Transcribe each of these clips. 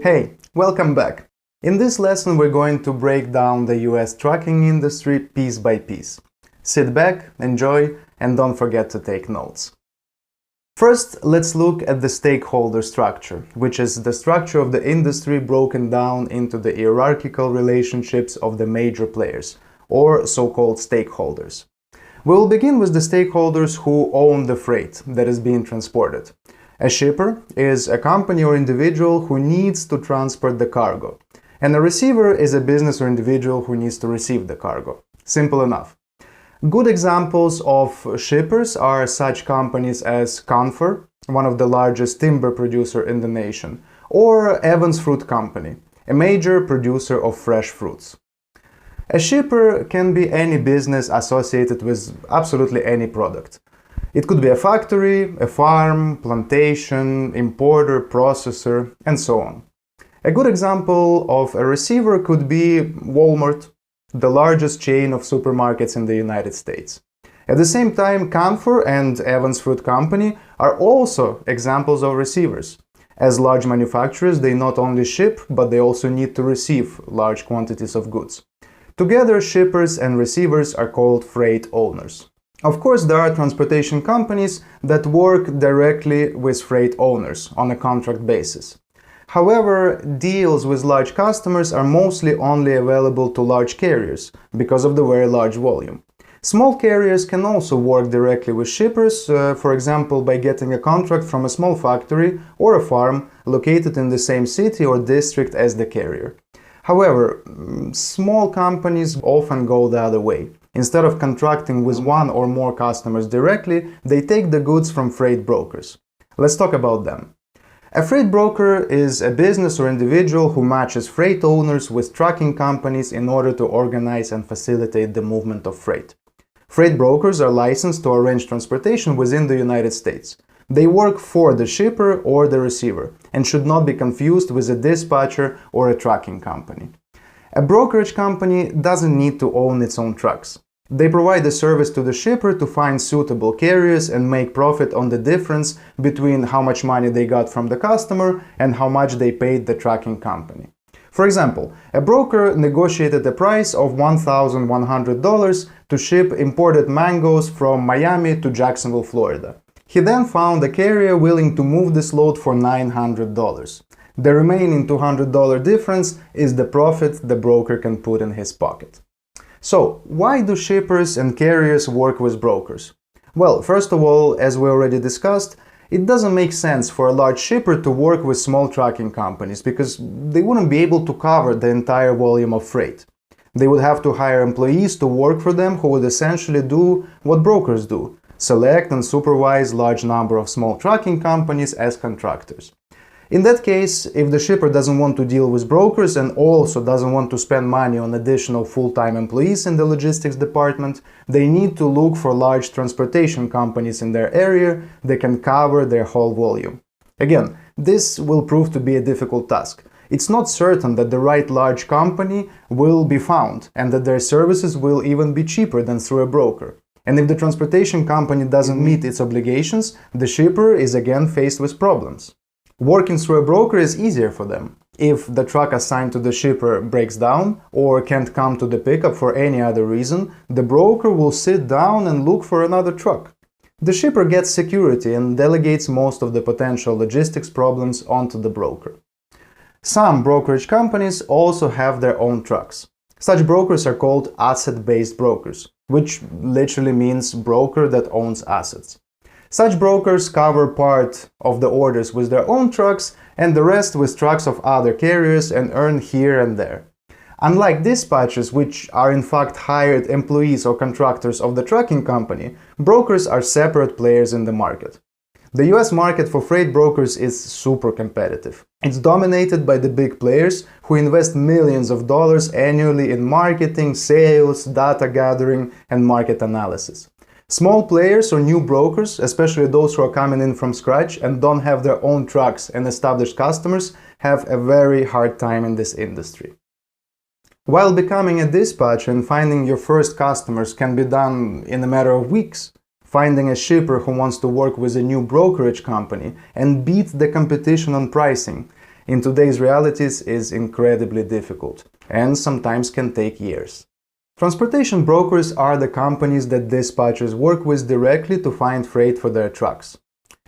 Hey, welcome back. In this lesson we're going to break down the US trucking industry piece by piece. Sit back, enjoy, and don't forget to take notes. First, let's look at the stakeholder structure, which is the structure of the industry broken down into the hierarchical relationships of the major players, or so-called stakeholders. We will begin with the stakeholders who own the freight that is being transported. A shipper is a company or individual who needs to transport the cargo, and a receiver is a business or individual who needs to receive the cargo. Simple enough. Good examples of shippers are such companies as Canfor, one of the largest timber producer in the nation, or Evans Fruit Company, a major producer of fresh fruits. A shipper can be any business associated with absolutely any product. It could be a factory, a farm, plantation, importer, processor, and so on. A good example of a receiver could be Walmart, the largest chain of supermarkets in the United States. At the same time, Canfor and Evans Fruit Company are also examples of receivers. As large manufacturers, they not only ship, but they also need to receive large quantities of goods. Together, shippers and receivers are called freight owners. Of course, there are transportation companies that work directly with freight owners on a contract basis. However, deals with large customers are mostly only available to large carriers because of the very large volume. Small carriers can also work directly with shippers, for example, by getting a contract from a small factory or a farm located in the same city or district as the carrier. However, small companies often go the other way. Instead of contracting with one or more customers directly, they take the goods from freight brokers. Let's talk about them. A freight broker is a business or individual who matches freight owners with trucking companies in order to organize and facilitate the movement of freight. Freight brokers are licensed to arrange transportation within the United States. They work for the shipper or the receiver and should not be confused with a dispatcher or a trucking company. A brokerage company doesn't need to own its own trucks. They provide a service to the shipper to find suitable carriers and make profit on the difference between how much money they got from the customer and how much they paid the trucking company. For example, a broker negotiated a price of $1,100 to ship imported mangoes from Miami to Jacksonville, Florida. He then found a carrier willing to move this load for $900. The remaining $200 difference is the profit the broker can put in his pocket. So, why do shippers and carriers work with brokers? Well, first of all, as we already discussed, it doesn't make sense for a large shipper to work with small trucking companies because they wouldn't be able to cover the entire volume of freight. They would have to hire employees to work for them who would essentially do what brokers do: select and supervise large number of small trucking companies as contractors. In that case, if the shipper doesn't want to deal with brokers and also doesn't want to spend money on additional full-time employees in the logistics department, they need to look for large transportation companies in their area that can cover their whole volume. Again, this will prove to be a difficult task. It's not certain that the right large company will be found and that their services will even be cheaper than through a broker. And if the transportation company doesn't meet its obligations, the shipper is again faced with problems. Working through a broker is easier for them. If the truck assigned to the shipper breaks down or can't come to the pickup for any other reason, the broker will sit down and look for another truck. The shipper gets security and delegates most of the potential logistics problems onto the broker. Some brokerage companies also have their own trucks. Such brokers are called asset-based brokers, which literally means broker that owns assets. Such brokers cover part of the orders with their own trucks and the rest with trucks of other carriers and earn here and there. Unlike dispatchers, which are in fact hired employees or contractors of the trucking company, brokers are separate players in the market. The US market for freight brokers is super competitive. It's dominated by the big players who invest millions of dollars annually in marketing, sales, data gathering, and market analysis. Small players or new brokers, especially those who are coming in from scratch and don't have their own trucks and established customers, have a very hard time in this industry. While becoming a dispatcher and finding your first customers can be done in a matter of weeks, finding a shipper who wants to work with a new brokerage company and beat the competition on pricing in today's realities is incredibly difficult and sometimes can take years. Transportation brokers are the companies that dispatchers work with directly to find freight for their trucks.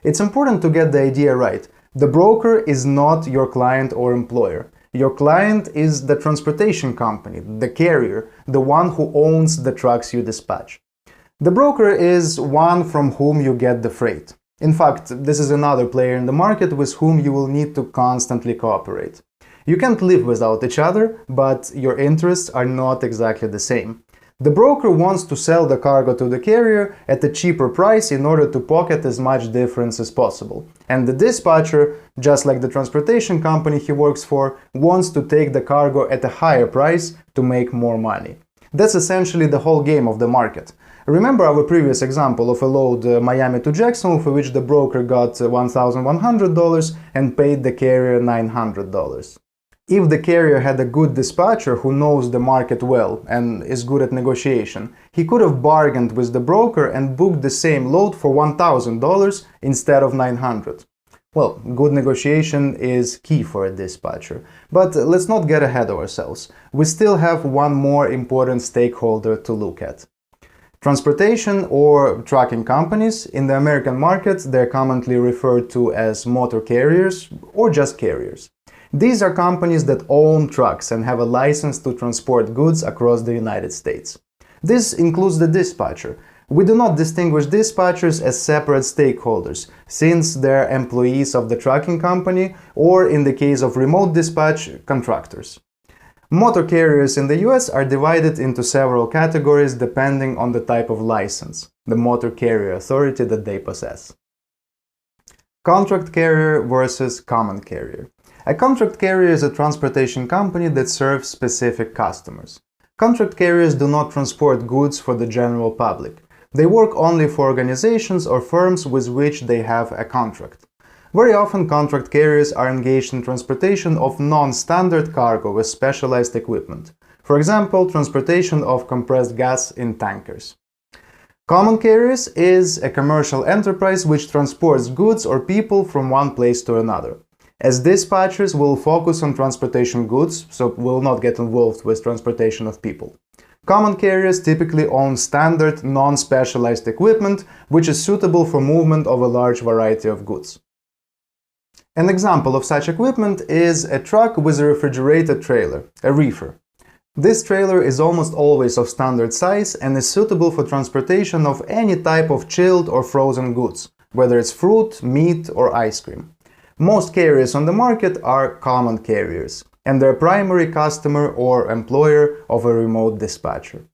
It's important to get the idea right. The broker is not your client or employer. Your client is the transportation company, the carrier, the one who owns the trucks you dispatch. The broker is one from whom you get the freight. In fact, this is another player in the market with whom you will need to constantly cooperate. You can't live without each other, but your interests are not exactly the same. The broker wants to sell the cargo to the carrier at a cheaper price in order to pocket as much difference as possible. And the dispatcher, just like the transportation company he works for, wants to take the cargo at a higher price to make more money. That's essentially the whole game of the market. Remember our previous example of a load Miami to Jacksonville for which the broker got $1,100 and paid the carrier $900. If the carrier had a good dispatcher who knows the market well and is good at negotiation, he could have bargained with the broker and booked the same load for $1,000 instead of $900. Well, good negotiation is key for a dispatcher. But let's not get ahead of ourselves. We still have one more important stakeholder to look at. Transportation or trucking companies in the American market, they're commonly referred to as motor carriers or just carriers. These are companies that own trucks and have a license to transport goods across the United States. This includes the dispatcher. We do not distinguish dispatchers as separate stakeholders, since they're employees of the trucking company or, in the case of remote dispatch, contractors. Motor carriers in the US are divided into several categories depending on the type of license, the motor carrier authority that they possess. Contract carrier versus common carrier. A contract carrier is a transportation company that serves specific customers. Contract carriers do not transport goods for the general public. They work only for organizations or firms with which they have a contract. Very often contract carriers are engaged in transportation of non-standard cargo with specialized equipment. For example, transportation of compressed gas in tankers. Common carriers is a commercial enterprise which transports goods or people from one place to another. As dispatchers will focus on transportation goods, so will not get involved with transportation of people. Common carriers typically own standard, non-specialized equipment, which is suitable for movement of a large variety of goods. An example of such equipment is a truck with a refrigerated trailer, a reefer. This trailer is almost always of standard size and is suitable for transportation of any type of chilled or frozen goods, whether it's fruit, meat, or ice cream. Most carriers on the market are common carriers, and they're primary customer or employer of a remote dispatcher.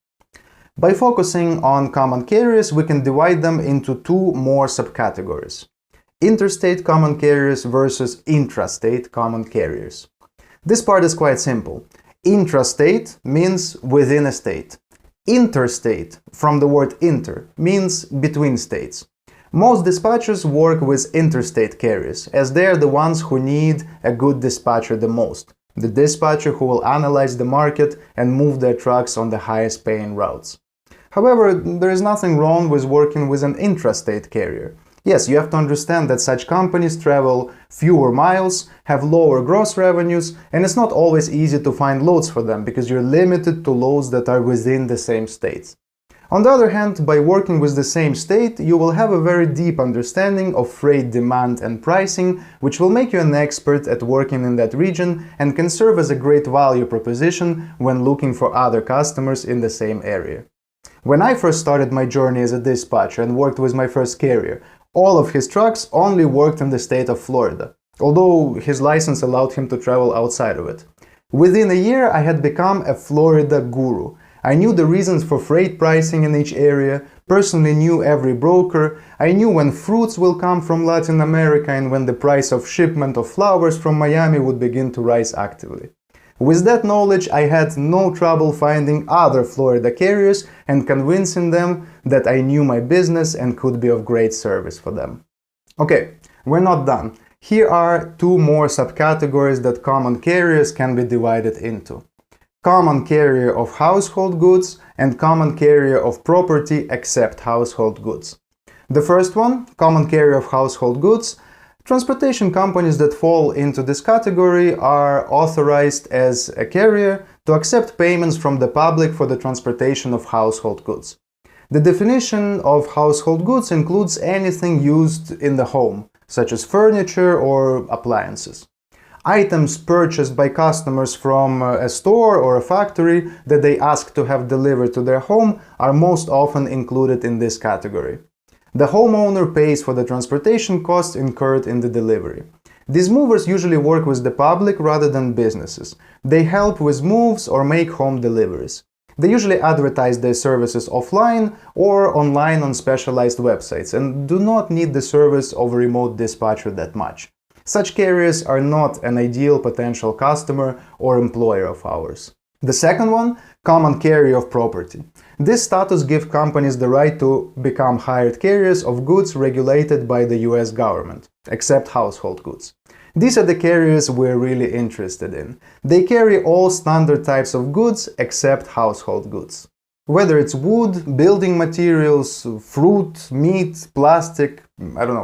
By focusing on common carriers, we can divide them into two more subcategories: interstate common carriers versus intrastate common carriers. This part is quite simple. Intrastate means within a state. Interstate, from the word inter, means between states. Most dispatchers work with interstate carriers, as they are the ones who need a good dispatcher the most, the dispatcher who will analyze the market and move their trucks on the highest paying routes. However, there is nothing wrong with working with an intrastate carrier. Yes, you have to understand that such companies travel fewer miles, have lower gross revenues, and it's not always easy to find loads for them because you're limited to loads that are within the same states. On the other hand, by working with the same state, you will have a very deep understanding of freight demand and pricing, which will make you an expert at working in that region and can serve as a great value proposition when looking for other customers in the same area. When I first started my journey as a dispatcher and worked with my first carrier, all of his trucks only worked in the state of Florida, although his license allowed him to travel outside of it. Within a year, I had become a Florida guru. I knew the reasons for freight pricing in each area, personally knew every broker, I knew when fruits will come from Latin America and when the price of shipment of flowers from Miami would begin to rise actively. With that knowledge, I had no trouble finding other Florida carriers and convincing them that I knew my business and could be of great service for them. Okay, we're not done. Here are two more subcategories that common carriers can be divided into. Common carrier of household goods and common carrier of property except household goods. The first one, common carrier of household goods. Transportation companies that fall into this category are authorized as a carrier to accept payments from the public for the transportation of household goods. The definition of household goods includes anything used in the home, such as furniture or appliances. Items purchased by customers from a store or a factory that they ask to have delivered to their home are most often included in this category. The homeowner pays for the transportation costs incurred in the delivery. These movers usually work with the public rather than businesses. They help with moves or make home deliveries. They usually advertise their services offline or online on specialized websites and do not need the service of a remote dispatcher that much. Such carriers are not an ideal potential customer or employer of ours. The second one, common carrier of property. This status gives companies the right to become hired carriers of goods regulated by the US government, except household goods. These are the carriers we're really interested in. They carry all standard types of goods except household goods. Whether it's wood, building materials, fruit, meat, plastic,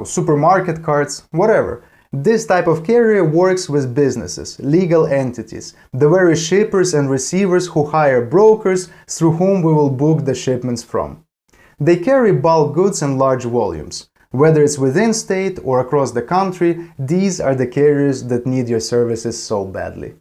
supermarket carts, whatever. This type of carrier works with businesses, legal entities, the very shippers and receivers who hire brokers through whom we will book the shipments from. They carry bulk goods in large volumes. Whether it's within state or across the country, these are the carriers that need your services so badly.